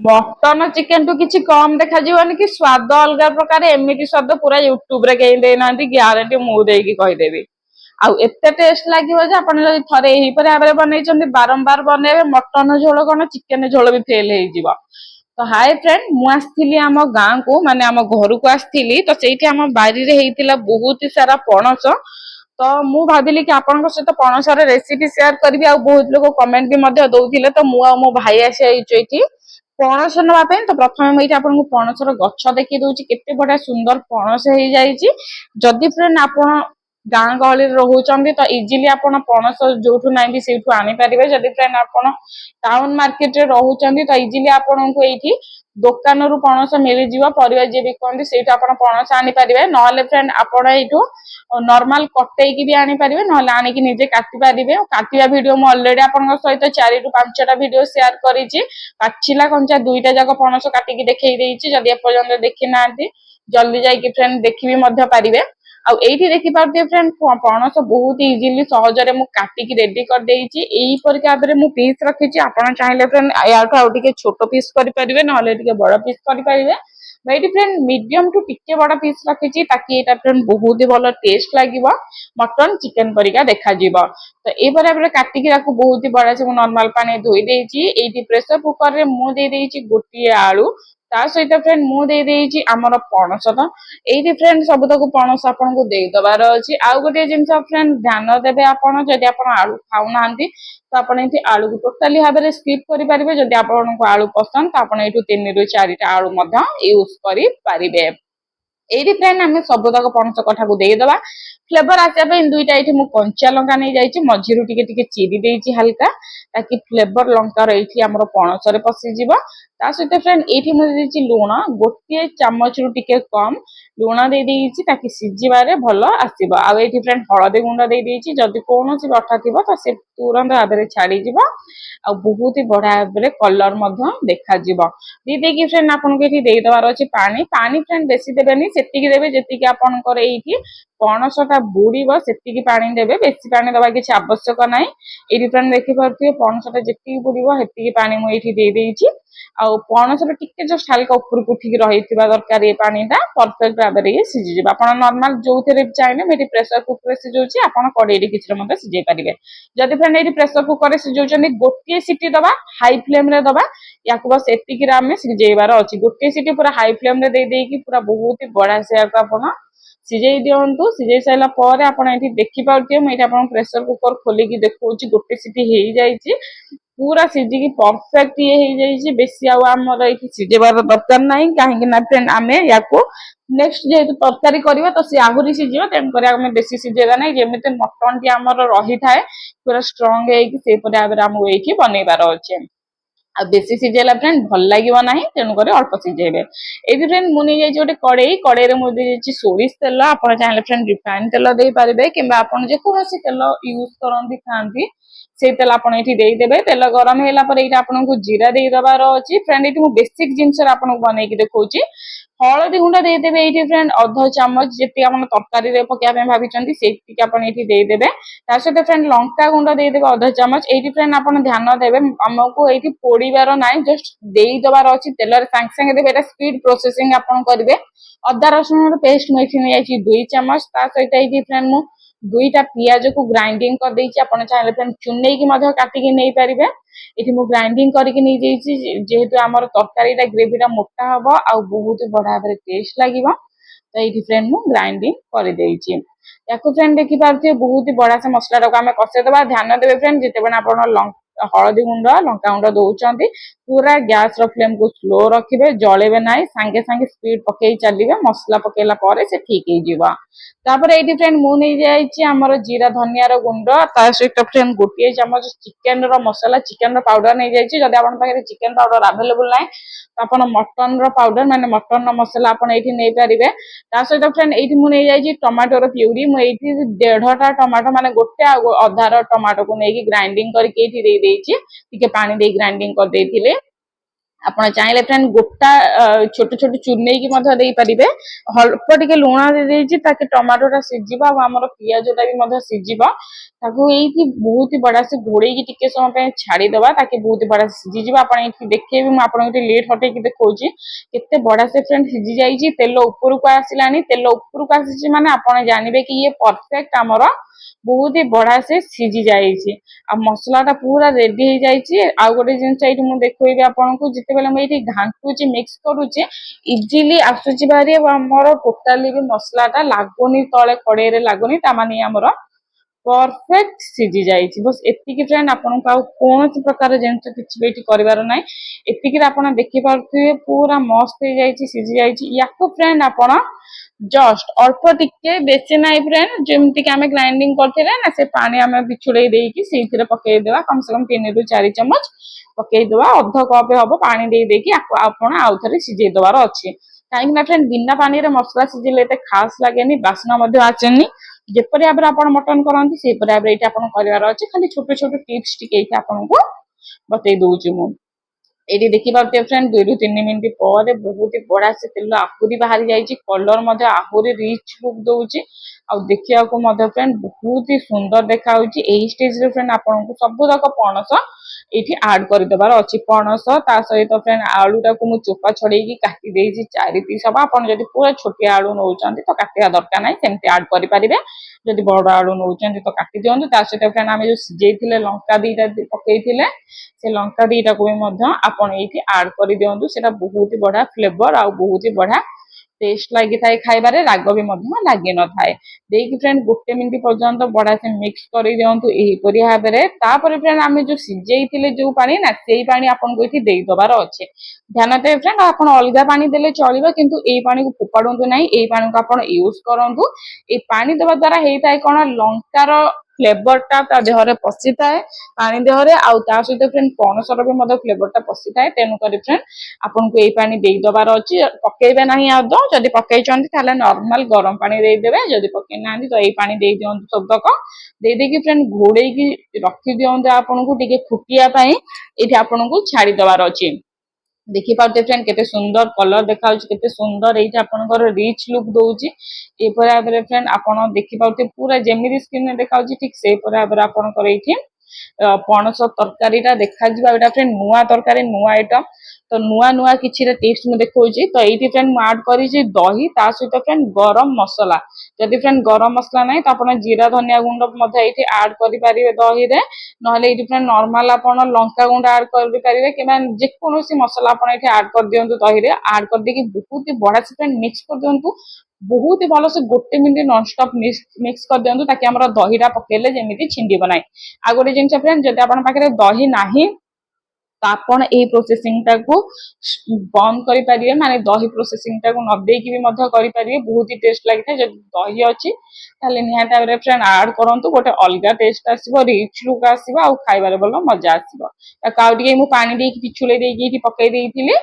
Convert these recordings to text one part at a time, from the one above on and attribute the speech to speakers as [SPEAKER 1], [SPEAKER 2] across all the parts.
[SPEAKER 1] Mutton chicken to किसी कम देखा कि स्वाद अलग प्रकार एमती स्वाद पूरा यूट्यूब रे कहीं देना ग्यारंटी मुझे कहीदेवी आउ एते टेस्ट लगे थे यही भाव में बनई बारंबार बनइबे मटन झोल कौन चिकेन झोल भी फेल हो। तो हाय फ्रेंड मुझे आम गाँ को माने आम घर को आसती तो से आम बारी बहुत सारा पणस तो मु भाविली कि आपन सहित पणसर रेसिपी शेयर करी आ बहुत लोग कमेंट भी दौले तो मो भाई आसी पणस नापी तो प्रथम मुझे आपको पणसर गछ देखी दूसरी केते बढ़िया सुंदर पणस हो जाइए जदि फ्रेंड आपन गाँ गहली रोचंती तो इजिली आपन पणस जो नाइबी से आनीपारे जदि फ्रेंड आपन टाउन मार्केट रे रोचंती तो इजिली आपन को ये दुकान रु पणस मिल जाव परिवा जी बिकती से पणस आनीपारे ना फ्रेंड आपड़ यू नॉर्मल कटेकी भी आनीपारे ना आनिकी निजे काटी पारे काटिया वीडियो मु ऑलरेडी आपन सहित 4 ରୁ 5टा वीडियो शेयर करिछि पाचिला कंचा दुईटा जाक पणस काटिकी देखई देइछि जदि एपर्यंत देखि नांती जल्दी जाइए फ्रेंड देखि भी मध्य पारिबे आउ एठी देखि पारते फ्रेंड पणस बहुत इजिली सहजरे मु काटिकी रेडी कर देइछि एही परिका भाबरे मु पीस रखिछि आपण चाहिले फ्रेंड याठो आउ टिके छोट पीस करि परिबे नले टिके बड़ पीस करि परिबे मैं फ्रेंड मीडियम टू टिके बड़ पीस रखिछि ताकि एटा फ्रेंड बहुत ही भलो टेस्ट लागिवो मटन चिकेन परिका देखा जीवो तो ए भाबरे काटिकी राखु बहुत ही बड़ा से नॉर्मल पानी धोई देइछि एठी प्रेशर कुकर रे मु दे देइछि गोटी आलू ता सहित फ्रेंड मु दे देइछि हमर पणस तो एठी फ्रेंड सब तक पणस आपन को दे दबार अछि आउ गोटे जिंस फ्रेंड ध्यान देबे आपन जदि आपन आलू खाउ नांती तो आपन एठी आलू को टोटली भाबरे स्किप करि परिबे जदि आपन को आलू पसंद तो आपन एठु 3 ରୁ 4टा आलू मध्य यूज करि परिबे एठी फ्रेंड हमें सब तक पणस कथा को दे दबा फ्लेवर आसे दुईटा ये कंचा लंका नहीं जाइए मझीरू टिके टिके चिरी देइछि हल्का ताकि फ्लेवर लंकार ये आम पणस पशिज सहित फ्रेंड ये मुझे लुण गोटे चामच रु टिके कम लुण दे देइछि ताकि सिझिबारे भलो आसीबो आ एठी फ्रेंड हळदी गुंड दे देइछि जदि कोनोसी अठा थिबो तो से तुरंत भाबरे छाड़ी जिवो आ बहुत ही बढ़िया भाबरे कलर मध्य देखा जिवो दी देकी फ्रेंड आपन को एठी दे दबार अछि पानी पानी फ्रेंड बेसी देबेनी सेतिकी देबे जेतिकी आपनकर एठी पणसटा बुड़ीब सेतिकी पानी देबे बेसी पानी दबा किछि आवश्यक नाही एठी फ्रेंड देखि परथिए पणसटा जेतिकी बुड़ीब हेतिकी पानी मु एठी दे देइछि आ पणसटा टिके जस्ट हल्का ऊपर उठिकी रहिथिबा दरकार ए पानीटा परफेक्ट भाबरे सिझि जिवो आपन नॉर्मल जोथेरे चाइने मेठी प्रेशर कुकर रे सिझौछि आपन कड़ेई किछि मते सिझै परिबे जदि फ्रेंड एठी प्रेशर कुकर रे सिझौछनी गोटे सीटी दबा हाई फ्लेम रे दबा याकु बस एतिकी रे हमें सिझेइबार अछि गोटे सीटी पूरा हाई फ्लेम रे दे देकी पूरा बहुत ही बड़ा से आपन सिझेई दियंतु सिझेई साइला पर आपन एठी देखि पाउथिए मैं एठी आपन प्रेशर कुकर खोलिकी देखौछि गोटे सीटी हेई जाइछि पूरा सिझिकी परफेक्ट ये हो जाइए बेसी आमर ये सिझेबार दरकार नहीं कहीं फ्रेंड आम या नेक्स्ट जेहेतु तरकारी करवा तो सी आहरी सिझे तेणुक आम बेसी सिझेगा ना जमी मटन टी आमर रही थाए पूरा स्ट्रंग होमको ये बनइबार अच्छे आ बेसी सिझेला फ्रेंड भल लगे ना तेणुक अल्प सिझेबे ये फ्रेंड मुझे गोटे कड़े कड़े मुझे सोरिष तेल आप चाहिए फ्रेंड रिफाइन तेल दे पारे कि जेकोसी तेल यूज करती खाती से तेल आप देदेवे तेल गरम है आपको जीरा दे दबार अच्छी फ्रेंड ये बेसिक जिनस बनई देखा हलदी गुंड देदेवे ये फ्रेंड अध चामच जी तरकारी पकड़ा भाई से देदेवे सहित फ्रेंड लंका गुंड देदेवे अध चामच ये फ्रेंड आप ध्यान देवे आमको ये पोड़ार ना जस्ट देदबार अच्छी तेल सांगे सांगे देवे स्पीड प्रोसेसिंग आप करेंगे अदा रसुण पेस्ट मुझे 2 चामच सहित ये फ्रेंड मु 2टा पियाज को ग्राइंडिंग कर देइछि आपण चाहे फ्रेंड चुनै की मध्य काटिकी नहीं पारिबे एठी मु ग्राइंडिंग करके नहीं जाइछि जेहेतु हमर तरकारीटा ग्रेवीटा मोटा हबो आ बहुत बड़ा भाबरे टेस्ट लागिवो तो ये फ्रेंड मु ग्राइंडिंग कर देइछि याको फ्रेंड देखि पारथिए बहुत ही बड़ा से मसला को हमें कसे दबा ध्यान देबे फ्रेंड जेतेबे आपण हलदी गुंड लंका गुंड दौरान पूरा गैस फ्लेम को स्लो रखिए जलेबे ना सांगे सांगे स्पीड पकई चलिए मसला पकेला पर से ठीक हो ये फ्रेंड मुझे आमर जीरा धनिया गुंड सहित फ्रेंड गोटे चामच चिकेन मसला चिकेन पाउडर नहीं जाइए जब आप चिकेन पाउडर अवेलेबल ना आप मटन पाउडर माने मटन मसला आप नहीं पारे सहित फ्रेंड ये मुझे टमाटोर प्यूरी मुझे 1.5टा टमाटो माने गोटे अधार टमाटो को लेकिन ग्राइंडिंग करके पानी दे ग्राइंडिंग कर देथिले ଆପଣ ଚାହିଁଲେ ଫ୍ରେଣ୍ଡ ଗୋଟା ଛୋଟ ଛୋଟ ଚୁନେଇକି ମଧ୍ୟ ଦେଇପାରିବେ। ଅଳ୍ପ ଟିକେ ଲୁଣ ଦେଇଦେଇଛି ତାକି ଟମାଟୋଟା ସିଝିବ ଆଉ ଆମର ପିଆଜଟା ବି ମଧ୍ୟ ସିଝିବ। ତାକୁ ଏଇଠି ବହୁତ ବଢିଆ ସେ ଘୋଡେଇକି ଟିକେ ସମୟ ପାଇଁ ଛାଡିଦବା ତାକି ବହୁତ ବଢିଆ ସିଝିଯିବ। ଆପଣ ଏଇଠି ଦେଖେଇବି, ମୁଁ ଆପଣଙ୍କୁ ଟିକେ ଲେଟ୍ ହଟେଇକି ଦେଖଉଛି କେତେ ବଢିଆ ସେ ଫ୍ରେଣ୍ଡ ସିଝି ଯାଇଛି। ତେଲ ଉପରକୁ ଆସିଲାଣି, ତେଲ ଉପରକୁ ଆସିଛି ମାନେ ଆପଣ ଜାଣିବେ କି ଇଏ ପରଫେକ୍ଟ ଆମର ବହୁତ ହି ବଢିଆ ସେ ସିଝି ଯାଇଛି। ଆଉ ମସଲା ଟା ପୁରା ରେଡି ହେଇଯାଇଛି। ଆଉ ଗୋଟେ ଜିନିଷ ଏଇଠି ମୁଁ ଦେଖେଇବି ଆପଣଙ୍କୁ, ଯେତେବେଳେ ମୁଁ ଏଇଠି ଘାଣ୍ଟୁଛି ମିକ୍ସ କରୁଛି ଇଜିଲି ଆସୁଛି ଭାରି ଆଉ ଆମର ଟୋଟାଲି ବି ମସଲା ଟା ଲାଗୁନି, ତଳେ କଡେଇରେ ଲାଗୁନି, ତାମାନେ ଆମର ପରଫେକ୍ଟ ସିଝି ଯାଇଛି। ବସ୍ ଏତିକି ଫ୍ରେଣ୍ଡ, ଆପଣଙ୍କୁ ଆଉ କୌଣସି ପ୍ରକାର ଜିନିଷ କିଛି ବି ଏଠି କରିବାର ନାହିଁ। ଏତିକିରେ ଆପଣ ଦେଖିପାରୁଥିବେ ପୁରା ମସ୍ତ ହେଇଯାଇଛି, ସିଝି ଯାଇଛି। ୟାକୁ ଫ୍ରେଣ୍ଡ ଆପଣ ଜଷ୍ଟ ଅଳ୍ପ ଟିକେ, ବେଶୀ ନାହିଁ ଫ୍ରେଣ୍ଡ, ଯେମିତି କି ଆମେ ଗ୍ରାଇଣ୍ଡିଙ୍ଗ କରିଥିଲେ ନା ସେ ପାଣି ଆମେ ବିଛୁଡେଇ ଦେଇକି ସେଇଥିରେ ପକେଇଦବା, କମ ସେ କମ 3 ରୁ 4 ଚାମଚ ପକେଇଦବା। ଅଧ କପ୍ ହବ ପାଣି ଦେଇକି ଆପଣ ଆଉ ଥରେ ସିଝେଇ ଦବାର ଅଛି। କାହିଁକି ନା ଫ୍ରେଣ୍ଡ ବିନା ପାଣିରେ ମସଲା ସିଝିଲେ ଏତେ ଖାସ ଲାଗେନି, ବାସ୍ନା ମଧ୍ୟ ଆସେନି। ଯେପରି ଭାବରେ ଆପଣ ମଟନ କରନ୍ତି ସେପରି ଭାବରେ ଏଇଠି ଆପଣ କରିବାର ଅଛି। ଖାଲି ଛୋଟ ଛୋଟ ଟିପ୍ସ ଟିକେ ଏଇଠି ଆପଣଙ୍କୁ ବତେଇ ଦଉଛି ମୁଁ। ଏଇଠି ଦେଖିପାରୁଥିବେ ଫ୍ରେଣ୍ଡ 2 ରୁ 3 ମିନିଟ୍ ପରେ ବହୁତ ବଢିଆ ସେ ତେଲ ଆହୁରି ବାହାରି ଯାଇଛି, କଲର ମଧ୍ୟ ଆହୁରି ରିଚ୍ ଲୁକ୍ ଦଉଛି ଆଉ ଦେଖିବାକୁ ମଧ୍ୟ ଫ୍ରେଣ୍ଡ ବହୁତ ହି ସୁନ୍ଦର ଦେଖା ହଉଛି। ଏହି ଷ୍ଟେଜରେ ଫ୍ରେଣ୍ଡ ଆପଣଙ୍କୁ ସବୁ ତକ ପଣସ ଏଇଠି ଆଡ କରିଦେବାର ଅଛି। ପଣସ ତା ସହିତ ଫ୍ରେଣ୍ଡ ଆଳୁଟାକୁ ମୁଁ ଚୋପା ଛଡେଇକି କାଟି ଦେଇଛି 4 ପିସ୍ ହବ। ଆପଣ ଯଦି ପୁରା ଛୋଟିଆ ଆଳୁ ନଉଛନ୍ତି ତ କାଟିବା ଦରକାର ନାହିଁ, ସେମିତି ଆଡ କରିପାରିବେ। ଯଦି ବଡ ଆଳୁ ନଉଛନ୍ତି ତ କାଟି ଦିଅନ୍ତୁ। ତା ସହିତ ଫ୍ରେଣ୍ଡ ଆମେ ଯୋଉ ସିଝେଇଥିଲେ ଲଙ୍କା ଦିଟା ପକେଇଥିଲେ, ସେ ଲଙ୍କା ଦିଟାକୁ ବି ମଧ୍ୟ ଆପଣ ଏଇଠି ଆଡ କରିଦିଅନ୍ତୁ। ସେଟା ବହୁତ ବଢିଆ ଫ୍ଲେଭର ଆଉ ବହୁତ ହି ବଢିଆ ଟେଷ୍ଟ ଲାଗିଥାଏ, ଖାଇବାରେ ରାଗ ବି ମଧ୍ୟ ଲାଗିନଥାଏ। ଦେଇକି ଫ୍ରେଣ୍ଡ 1 ମିନିଟ୍ ପର୍ଯ୍ୟନ୍ତ ବଢିଆ ସେ ମିକ୍ସ କରିଦିଅନ୍ତୁ ଏହିପରି ଭାବରେ। ତାପରେ ଫ୍ରେଣ୍ଡ ଆମେ ଯୋଉ ସିଝେଇଥିଲେ ଯୋଉ ପାଣି ନା, ସେଇ ପାଣି ଆପଣଙ୍କୁ ଏଇଠି ଦେଇଦବାର ଅଛି। ଧ୍ୟାନ ଦେବେ ଫ୍ରେଣ୍ଡ, ଆପଣ ଅଲଗା ପାଣି ଦେଲେ ଚଳିବ, କିନ୍ତୁ ଏଇ ପାଣିକୁ ଫୋପାଡନ୍ତୁ ନାହିଁ, ଏଇ ପାଣିକୁ ଆପଣ ୟୁଜ କରନ୍ତୁ। ଏଇ ପାଣି ଦେବା ଦ୍ଵାରା ହେଇଥାଏ କଣ, ଲଙ୍କାର ଫ୍ଲେଭର ଟା ତା ଦେହରେ ପଶିଥାଏ ପାଣି ଦେହରେ, ଆଉ ତା ସହିତ ଫ୍ରେଣ୍ଡ ପଣସର ବି ମଧ୍ୟ ଫ୍ଲେଭର ଟା ପଶିଥାଏ। ତେଣୁକରି ଫ୍ରେଣ୍ଡ ଆପଣଙ୍କୁ ଏଇ ପାଣି ଦେଇଦବାର ଅଛି। ପକେଇବେ ନାହିଁ ଆଦୌ, ଯଦି ପକେଇଛନ୍ତି ତାହେଲେ ନର୍ମାଲ ଗରମ ପାଣି ଦେଇଦେବେ, ଯଦି ପକେଇ ନାହାନ୍ତି ତ ଏଇ ପାଣି ଦେଇଦିଅନ୍ତୁ ସବୁତକ। ଦେଇଦେଇକି ଫ୍ରେଣ୍ଡ ଘୋଡେଇକି ରଖିଦିଅନ୍ତୁ ଆପଣଙ୍କୁ ଟିକେ ଫୁଟିବା ପାଇଁ। ଏଇଠି ଆପଣଙ୍କୁ ଛାଡିଦବାର ଅଛି। ଦେଖିପାରୁଥିବେ ଫ୍ରେଣ୍ଡ କେତେ ସୁନ୍ଦର କଲର ଦେଖାଯାଉଛି, କେତେ ସୁନ୍ଦର ଏଇଠି ଆପଣଙ୍କର ରିଚ୍ ଲୁକ୍ ଦଉଛି। ଏଇପରି ଭାବରେ ଫ୍ରେଣ୍ଡ ଆପଣ ଦେଖିପାରୁଥିବେ ପୁରା ଯେମିତି ସ୍କ୍ରିନରେ ଦେଖାଯାଉଛି ଠିକ ସେଇପରି ଭାବରେ ଆପଣଙ୍କର ଏଇଠି ପଣସ ତରକାରୀଟା ଦେଖାଯିବ। ଏଇଟା ଫ୍ରେଣ୍ଡ ନୂଆ ତରକାରୀ, ନୂଆ ଆଇଟମ, ତ ନୂଆ ନୂଆ କିଛିଟା ଟିପ୍ସ ମୁଁ ଦେଖଉଛି। ତ ଏଇଠି ଫ୍ରେଣ୍ଡ ମୁଁ ଆଡ କରିଛି ଦହି, ତା ସହିତ ଫ୍ରେଣ୍ଡ ଗରମ ମସଲା। ଯଦି ଫ୍ରେଣ୍ଡ ଗରମ ମସଲା ନାହିଁ ତ ଆପଣ ଜିରା ଧନିଆ ଗୁଣ୍ଡ ମଧ୍ୟ ଏଇଠି ଆଡ କରିପାରିବେ ଦହିରେ। ନହେଲେ ଏଇଠି ଫ୍ରେଣ୍ଡ ନର୍ମାଲ ଆପଣ ଲଙ୍କା ଗୁଣ୍ଡ ଆଡ କରିପାରିବେ, କିମ୍ବା ଯେକୌଣସି ମସଲା ଆପଣ ଏଇଠି ଆଡ କରିଦିଅନ୍ତୁ ଦହିରେ। ଆଡ କରିଦେଇକି ବହୁତ ବଢିଆ ସେ ଫ୍ରେଣ୍ଡ ମିକ୍ସ କରିଦିଅନ୍ତୁ। ବହୁତ ହି ଭଲସେ 1 ମିନିଟ୍ ନନଷ୍ଟପ ମିକ୍ସ କରିଦିଅନ୍ତୁ, ତାକି ଆମର ଦହିଟା ପକେଇଲେ ଯେମିତି ଛିଣ୍ଡିବ ନାହିଁ। ଆଉ ଗୋଟେ ଜିନିଷ ଫ୍ରେଣ୍ଡ, ଯଦି ଆପଣଙ୍କ ପାଖରେ ଦହି ନାହିଁ ତ ଆପଣ ଏଇ ପ୍ରୋସେସିଂ ଟାକୁ ବନ୍ଦ କରିପାରିବେ, ମାନେ ଦହି ପ୍ରୋସେସିଂ ଟାକୁ ନ ଦେଇକି ବି ମଧ୍ୟ କରିପାରିବେ, ବହୁତ ହି ଟେଷ୍ଟ ଲାଗିଥାଏ। ଯଦି ଦହି ଅଛି ତାହେଲେ ନିହାତି ଭାବରେ ଫ୍ରେଣ୍ଡ ଆଡ କରନ୍ତୁ, ଗୋଟେ ଅଲଗା ଟେଷ୍ଟ ଆସିବ, ରିଚ୍ ଲୁକ୍ ଆସିବ, ଆଉ ଖାଇବାରେ ଭଲ ମଜା ଆସିବ। ତାକୁ ଆଉ ଟିକେ ମୁଁ ପାଣି ଦେଇକି ପିଛୁଳେଇ ଦେଇକି ଏଇଠି ପକେଇ ଦେଇଥିଲି,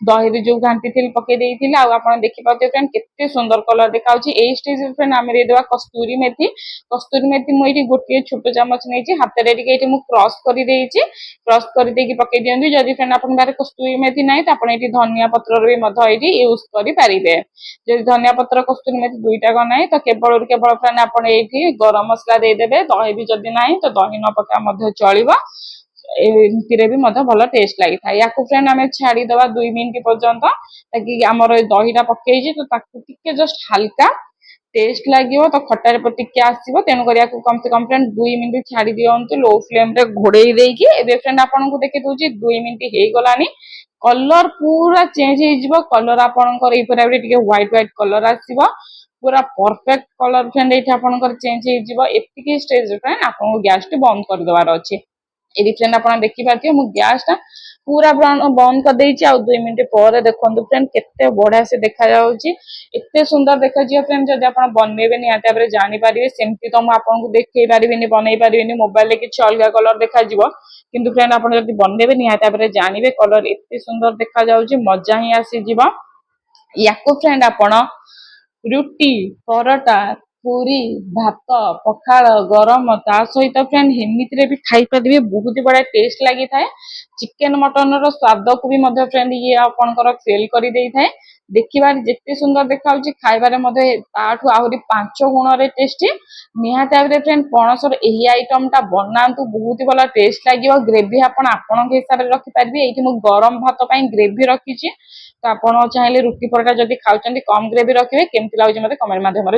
[SPEAKER 1] ଦହିରେ ଯୋଉ ଘାଣ୍ଟିଥିଲି ପକେଇ ଦେଇଥିଲି। ଆଉ ଆପଣ ଦେଖିପାରୁଥିବେ ଫ୍ରେଣ୍ଡ କେତେ ସୁନ୍ଦର କଲର ଦେଖାଯାଉଛି। ଏଇ ଷ୍ଟେଜରେ ଫ୍ରେଣ୍ଡ ଆମେ ଦେଇଦେବା କସ୍ତୁରୀ ମେଥି। କସ୍ତୁରୀ ମେଥି ମୁଁ ଏଇଠି ଗୋଟିଏ ଛୋଟ ଚାମଚ ନେଇଛି, ହାତରେ ଟିକେ ଏଇଠି ମୁଁ କ୍ରସ୍ କରିଦେଇଛି। କ୍ରସ୍ କରିଦେଇକି ପକେଇ ଦିଅନ୍ତୁ। ଯଦି ଫ୍ରେଣ୍ଡ ଆପଣଙ୍କ ପାଖରେ କସ୍ତୁରୀ ମେଥି ନାହିଁ ତ ଆପଣ ଏଇଠି ଧନିଆ ପତ୍ରର ବି ମଧ୍ୟ ଏଇଠି ୟୁଜ କରିପାରିବେ। ଯଦି ଧନିଆ ପତ୍ର କସ୍ତୁରୀ ମେଥି ଦୁଇଟାକ ନାହିଁ ତ କେବଳରୁ କେବଳ ଫ୍ରେଣ୍ଡ ଆପଣ ଏଇଠି ଗରମ ମସଲା ଦେଇଦେବେ। ଦହି ବି ଯଦି ନାହିଁ ତ ଦହି ନ ପକା ମଧ୍ୟ ଚଳିବ, ଏମିତିରେ ବି ମଧ୍ୟ ଭଲ ଟେଷ୍ଟ ଲାଗିଥାଏ। ୟାକୁ ଫ୍ରେଣ୍ଡ ଆମେ ଛାଡିଦବା 2 ମିନିଟ୍ ପର୍ଯ୍ୟନ୍ତ, ତାକି ଆମର ଦହିଟା ପକେଇଛି ତ ତାକୁ ଟିକେ ଜଷ୍ଟ ହାଲକା ଟେଷ୍ଟ ଲାଗିବ, ତ ଖଟାରେ ଟିକେ ଆସିବ। ତେଣୁକରି ୟାକୁ କମ ସେ କମ ଫ୍ରେଣ୍ଡ 2 ମିନିଟ୍ ଛାଡି ଦିଅନ୍ତୁ ଲୋ ଫ୍ଲେମରେ ଘୋଡେଇ ଦେଇକି। ଏବେ ଫ୍ରେଣ୍ଡ ଆପଣଙ୍କୁ ଦେଖି ଦଉଛି 2 ମିନିଟ୍ ହେଇଗଲାଣି, କଲର ପୁରା ଚେଞ୍ଜ ହେଇଯିବ। କଲର ଆପଣଙ୍କର ଏଇପରି ଭାବରେ ଟିକେ ହ୍ୱାଇଟ ହ୍ୱାଇଟ କଲର ଆସିବ, ପୁରା ପରଫେକ୍ଟ କଲର ଫ୍ରେଣ୍ଡ ଏଇଠି ଆପଣଙ୍କର ଚେଞ୍ଜ ହେଇଯିବ। ଏତିକି ଷ୍ଟେଜରେ ଫ୍ରେଣ୍ଡ ଆପଣଙ୍କୁ ଗ୍ୟାସଟି ବନ୍ଦ କରିଦେବାର ଅଛି। ଏଠି ଫ୍ରେଣ୍ଡ ଆପଣ ଦେଖିପାରୁଥିବେ ମୁଁ ଗ୍ୟାସ ଟା ପୁରା ବନ୍ଦ କରିଦେଇଛି। ଆଉ 2 ମିନିଟ୍ ପରେ ଦେଖନ୍ତୁ ଫ୍ରେଣ୍ଡ କେତେ ବଢିଆ ସେ ଦେଖାଯାଉଛି, ଏତେ ସୁନ୍ଦର ଦେଖାଯିବ ଫ୍ରେଣ୍ଡ। ଯଦି ଆପଣ ବନେଇବେ ନିହାତି ଭାବରେ ଜାଣିପାରିବେ। ସେମିତି ତ ମୁଁ ଆପଣଙ୍କୁ ଦେଖେଇ ପାରିବିନି, ବନେଇ ପାରିବିନି, ମୋବାଇଲରେ କିଛି ଅଲଗା କଲର ଦେଖାଯିବ, କିନ୍ତୁ ଫ୍ରେଣ୍ଡ ଆପଣ ଯଦି ବନେଇବେ ନିହାତି ଭାବରେ ଜାଣିବେ କଲର ଏତେ ସୁନ୍ଦର ଦେଖାଯାଉଛି, ମଜା ହିଁ ଆସିଯିବ। ୟାକୁ ଫ୍ରେଣ୍ଡ ଆପଣ ରୁଟି, ପରଟା, ପୁରୀ ଭାତ ପଖାଳ ଗରମ ତା ସହିତ ଫ୍ରେଣ୍ଡ ହେମିତିରେ ବି ଖାଇପାରିବେ ବହୁତ ବଢିଆ ଟେଷ୍ଟ ଲାଗିଥାଏ। ଚିକେନ ମଟନ ର ସ୍ୱାଦକୁ ବି ମଧ୍ୟ ଫ୍ରେଣ୍ଡ ଇଏ ଆପଣଙ୍କର ଫେଲ କରିଦେଇଥାଏ। ଦେଖିବାରେ ଯେତେ ସୁନ୍ଦର ଦେଖାଯାଉଛି ଖାଇବାରେ ମଧ୍ୟ ତାଠୁ ଆହୁରି 5 ଗୁଣରେ ଟେଷ୍ଟି। ନିହାତି ଭାବରେ ଫ୍ରେଣ୍ଡ ପଣସର ଏହି ଆଇଟମ ଟା ବନାନ୍ତୁ ବହୁତ ଭଲ ଟେଷ୍ଟ ଲାଗିବ। ଗ୍ରେଭି ଆପଣ ଆପଣଙ୍କ ହିସାବରେ ରଖିପାରିବେ। ଏଇଠି ମୁଁ ଗରମ ଭାତ ପାଇଁ ଗ୍ରେଭି ରଖିଛି। ତ ଆପଣ ଚାହିଁଲେ ରୁଟି ପରଟା ଯଦି ଖାଉଛନ୍ତି କମ ଗ୍ରେଭି ରଖିବେ। କେମିତି ଲାଗୁଛି ମତେ କମେଣ୍ଟ ମାଧ୍ୟମରେ